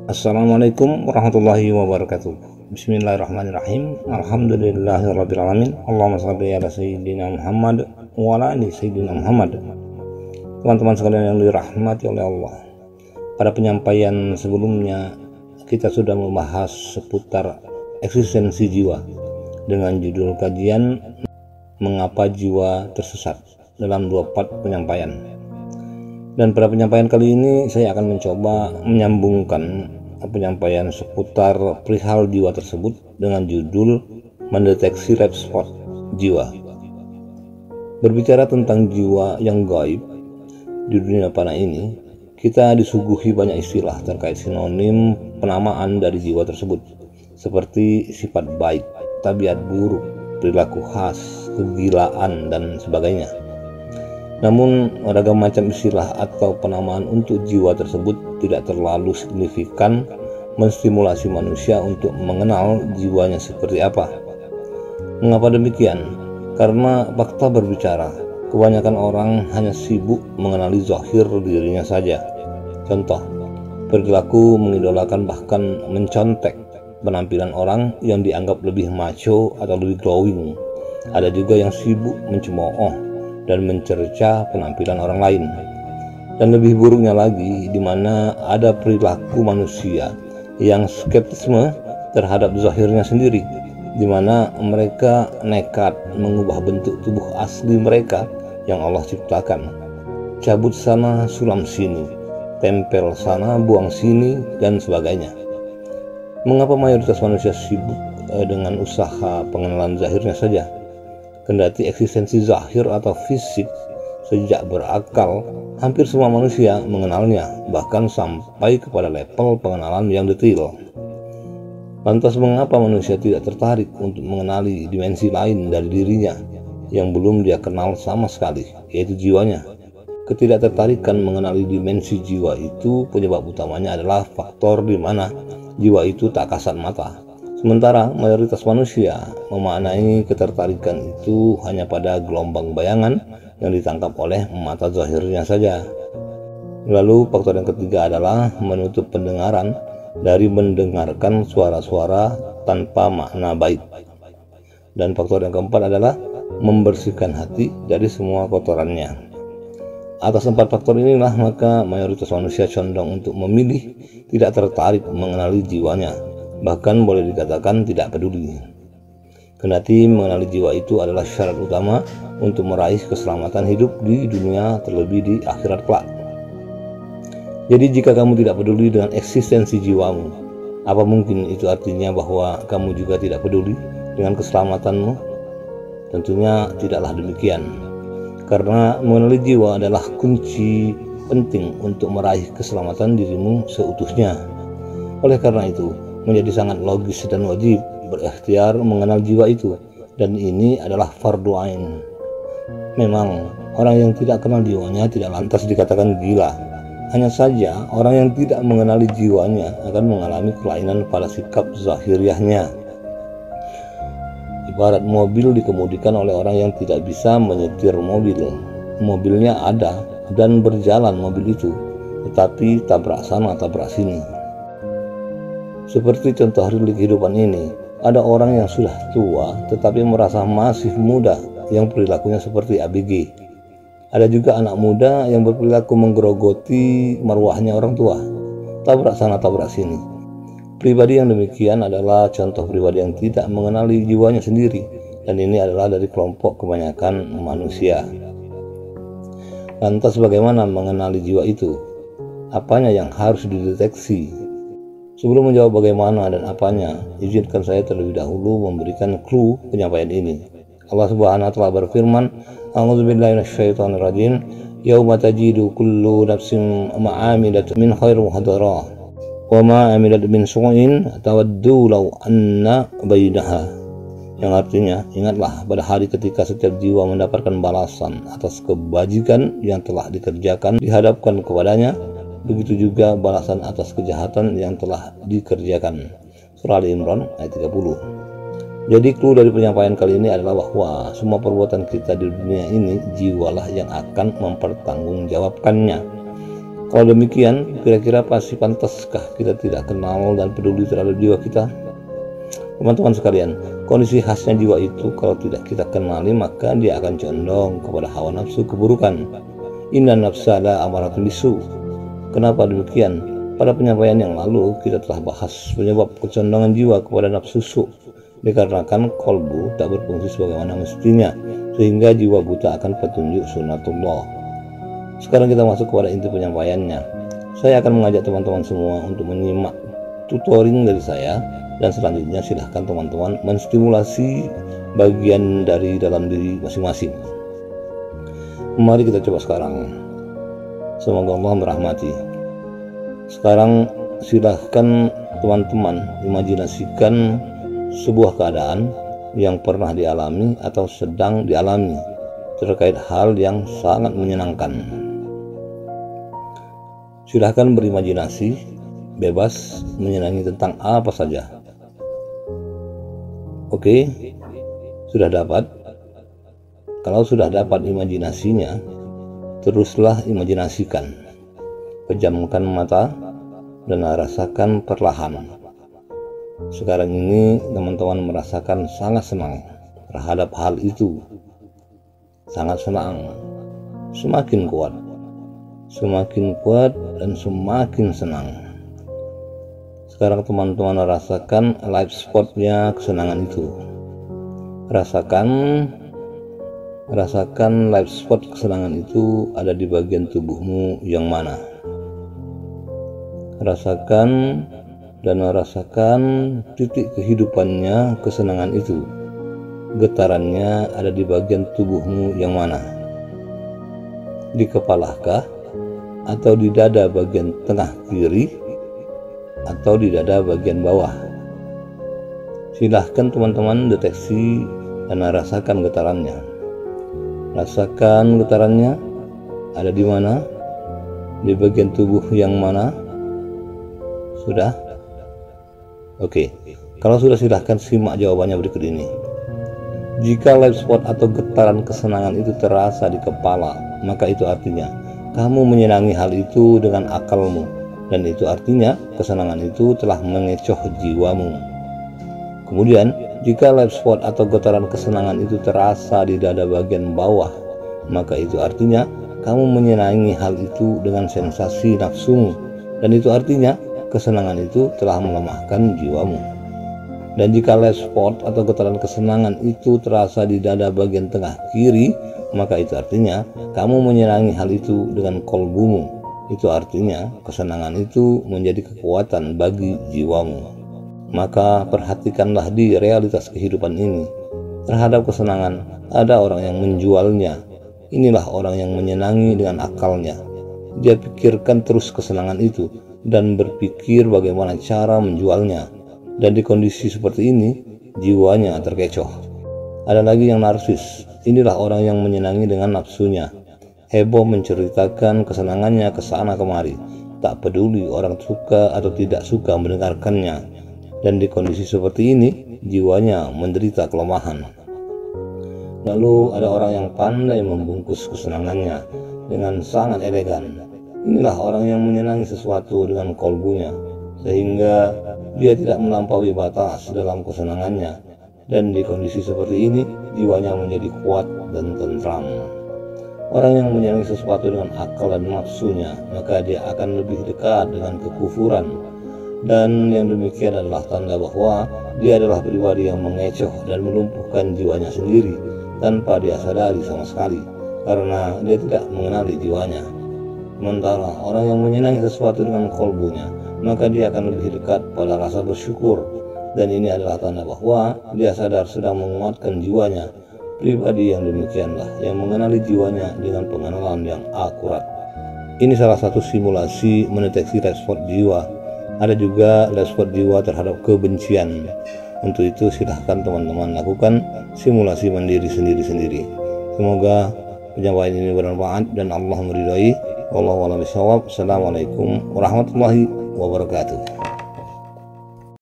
Assalamualaikum warahmatullahi wabarakatuh. Bismillahirrahmanirrahim. Alhamdulillahirrabbilalamin. Allahumma shalli ala sayyidina Muhammad wa ala ali sayyidina Muhammad. Teman-teman sekalian yang dirahmati oleh Allah, pada penyampaian sebelumnya kita sudah membahas seputar eksistensi jiwa dengan judul kajian Mengapa Jiwa Tersesat dalam 2 part penyampaian. Dan pada penyampaian kali ini saya akan mencoba menyambungkan penyampaian seputar perihal jiwa tersebut dengan judul mendeteksi red spot jiwa. Berbicara tentang jiwa yang gaib di dunia panah ini, kita disuguhi banyak istilah terkait sinonim penamaan dari jiwa tersebut, seperti sifat baik, tabiat buruk, perilaku khas, kegilaan, dan sebagainya. Namun, beragam macam istilah atau penamaan untuk jiwa tersebut tidak terlalu signifikan menstimulasi manusia untuk mengenal jiwanya seperti apa. Mengapa demikian? Karena fakta berbicara, kebanyakan orang hanya sibuk mengenali zahir dirinya saja. Contoh, perilaku mengidolakan bahkan mencontek penampilan orang yang dianggap lebih macho atau lebih glowing. Ada juga yang sibuk mencemooh dan mencerca penampilan orang lain. Dan lebih buruknya lagi, di mana ada perilaku manusia yang skeptisme terhadap zahirnya sendiri, di mana mereka nekat mengubah bentuk tubuh asli mereka yang Allah ciptakan. Cabut sana, sulam sini, tempel sana, buang sini, dan sebagainya. Mengapa mayoritas manusia sibuk dengan usaha pengenalan zahirnya saja? Kendati eksistensi zahir atau fisik sejak berakal, hampir semua manusia mengenalnya, bahkan sampai kepada level pengenalan yang detail. Lantas mengapa manusia tidak tertarik untuk mengenali dimensi lain dari dirinya yang belum dia kenal sama sekali, yaitu jiwanya? Ketidaktertarikan mengenali dimensi jiwa itu penyebab utamanya adalah faktor di mana jiwa itu tak kasat mata. Sementara mayoritas manusia memaknai ketertarikan itu hanya pada gelombang bayangan yang ditangkap oleh mata zahirnya saja. Lalu faktor yang ketiga adalah menutup pendengaran dari mendengarkan suara-suara tanpa makna baik. Dan faktor yang keempat adalah membersihkan hati dari semua kotorannya. Atas 4 faktor inilah maka mayoritas manusia condong untuk memilih tidak tertarik mengenali jiwanya, bahkan boleh dikatakan tidak peduli. Kendati mengenali jiwa itu adalah syarat utama untuk meraih keselamatan hidup di dunia terlebih di akhirat kelak. Jadi jika kamu tidak peduli dengan eksistensi jiwamu, apa mungkin itu artinya bahwa kamu juga tidak peduli dengan keselamatanmu? Tentunya tidaklah demikian. Karena mengenali jiwa adalah kunci penting untuk meraih keselamatan dirimu seutuhnya. Oleh karena itu, menjadi sangat logis dan wajib berikhtiar mengenal jiwa itu, dan ini adalah fardu ain. Memang orang yang tidak kenal jiwanya tidak lantas dikatakan gila. Hanya saja orang yang tidak mengenali jiwanya akan mengalami kelainan pada sikap zahiriahnya. Ibarat mobil dikemudikan oleh orang yang tidak bisa menyetir mobil. Mobilnya ada dan berjalan mobil itu, tetapi tabrak sana tabrak sini. Seperti contoh real kehidupan ini, ada orang yang sudah tua tetapi merasa masih muda yang perilakunya seperti ABG. Ada juga anak muda yang berperilaku menggerogoti marwahnya orang tua, tabrak sana tabrak sini. Pribadi yang demikian adalah contoh pribadi yang tidak mengenali jiwanya sendiri, dan ini adalah dari kelompok kebanyakan manusia. Lantas bagaimana mengenali jiwa itu? Apanya yang harus dideteksi? Sebelum menjawab bagaimana dan apanya, izinkan saya terlebih dahulu memberikan clue penyampaian ini. Allah Subhanahu wa taala berfirman, "A'udzubillahi minasyaitonirrajim, yauma tajidu kullu nafsin ma 'amilat min khairin muhdarah, wa ma 'amilat min su'in tawaddu law anna bainaha." Yang artinya, ingatlah pada hari ketika setiap jiwa mendapatkan balasan atas kebajikan yang telah dikerjakan dihadapkan kepadanya, begitu juga balasan atas kejahatan yang telah dikerjakan. Surah Al-Imran ayat 30. Jadi clue dari penyampaian kali ini adalah bahwa semua perbuatan kita di dunia ini jiwalah yang akan mempertanggungjawabkannya. Kalau demikian, kira-kira pasti pantaskah kita tidak kenal dan peduli terhadap jiwa kita? Teman-teman sekalian, kondisi khasnya jiwa itu kalau tidak kita kenali, maka dia akan condong kepada hawa nafsu keburukan. Inna nafsa la amaratun bisu. Kenapa demikian? Pada penyampaian yang lalu kita telah bahas penyebab kecondongan jiwa kepada nafsu su, dikarenakan kolbu tak berfungsi sebagaimana mestinya, sehingga jiwa buta akan petunjuk sunnatullah. Sekarang kita masuk kepada inti penyampaiannya. Saya akan mengajak teman-teman semua untuk menyimak tutoring dari saya, dan selanjutnya silahkan teman-teman menstimulasi bagian dari dalam diri masing-masing. Mari kita coba sekarang. Semoga Allah merahmati. Sekarang silahkan teman-teman imajinasikan sebuah keadaan yang pernah dialami atau sedang dialami terkait hal yang sangat menyenangkan. Silahkan berimajinasi bebas menyenangi tentang apa saja. Oke, sudah dapat? Kalau sudah dapat imajinasinya, teruslah imajinasikan. Pejamkan mata dan rasakan perlahan. Sekarang ini teman-teman merasakan sangat senang terhadap hal itu. Sangat senang. Semakin kuat dan semakin senang. Sekarang teman-teman rasakan live spotnya kesenangan itu. Rasakan live spot kesenangan itu ada di bagian tubuhmu yang mana. Rasakan titik kehidupannya kesenangan itu. Getarannya ada di bagian tubuhmu yang mana. Di kepalakah, atau di dada bagian tengah kiri, atau di dada bagian bawah. Silahkan teman-teman deteksi dan rasakan getarannya. Rasakan getarannya ada di mana, di bagian tubuh yang mana. Sudah? Oke, kalau sudah silahkan simak jawabannya berikut ini. Jika live spot atau getaran kesenangan itu terasa di kepala, maka itu artinya kamu menyenangi hal itu dengan akalmu, dan itu artinya kesenangan itu telah mengecoh jiwamu. Kemudian, jika live spot atau getaran kesenangan itu terasa di dada bagian bawah, maka itu artinya kamu menyenangi hal itu dengan sensasi nafsumu, dan itu artinya kesenangan itu telah melemahkan jiwamu. Dan jika live spot atau getaran kesenangan itu terasa di dada bagian tengah kiri, maka itu artinya kamu menyenangi hal itu dengan kolbumu. Itu artinya kesenangan itu menjadi kekuatan bagi jiwamu. Maka perhatikanlah di realitas kehidupan ini. Terhadap kesenangan, ada orang yang menjualnya. Inilah orang yang menyenangi dengan akalnya. Dia pikirkan terus kesenangan itu dan berpikir bagaimana cara menjualnya. Dan di kondisi seperti ini, jiwanya terkecoh. Ada lagi yang narsis. Inilah orang yang menyenangi dengan nafsunya. Heboh menceritakan kesenangannya ke sana kemari, tak peduli orang suka atau tidak suka mendengarkannya. Dan di kondisi seperti ini, jiwanya menderita kelemahan. Lalu ada orang yang pandai membungkus kesenangannya dengan sangat elegan. Inilah orang yang menyenangi sesuatu dengan kolbunya, sehingga dia tidak melampaui batas dalam kesenangannya. Dan di kondisi seperti ini, jiwanya menjadi kuat dan tentram. Orang yang menyenangi sesuatu dengan akal dan nafsunya, maka dia akan lebih dekat dengan kekufuran. Dan yang demikian adalah tanda bahwa dia adalah pribadi yang mengecoh dan melumpuhkan jiwanya sendiri tanpa dia sadari sama sekali, karena dia tidak mengenali jiwanya. Sementara orang yang menyenangi sesuatu dengan kolbunya, maka dia akan lebih dekat pada rasa bersyukur. Dan ini adalah tanda bahwa dia sadar sedang menguatkan jiwanya. Pribadi yang demikianlah yang mengenali jiwanya dengan pengenalan yang akurat. Ini salah satu simulasi mendeteksi live spot jiwa. Ada juga live spot jiwa terhadap kebencian. Untuk itu silahkan teman-teman lakukan simulasi mandiri sendiri-sendiri. Semoga penyampaian ini bermanfaat dan Allah meridhai. Wallahu a'lam bishawab. Assalamualaikum warahmatullahi wabarakatuh.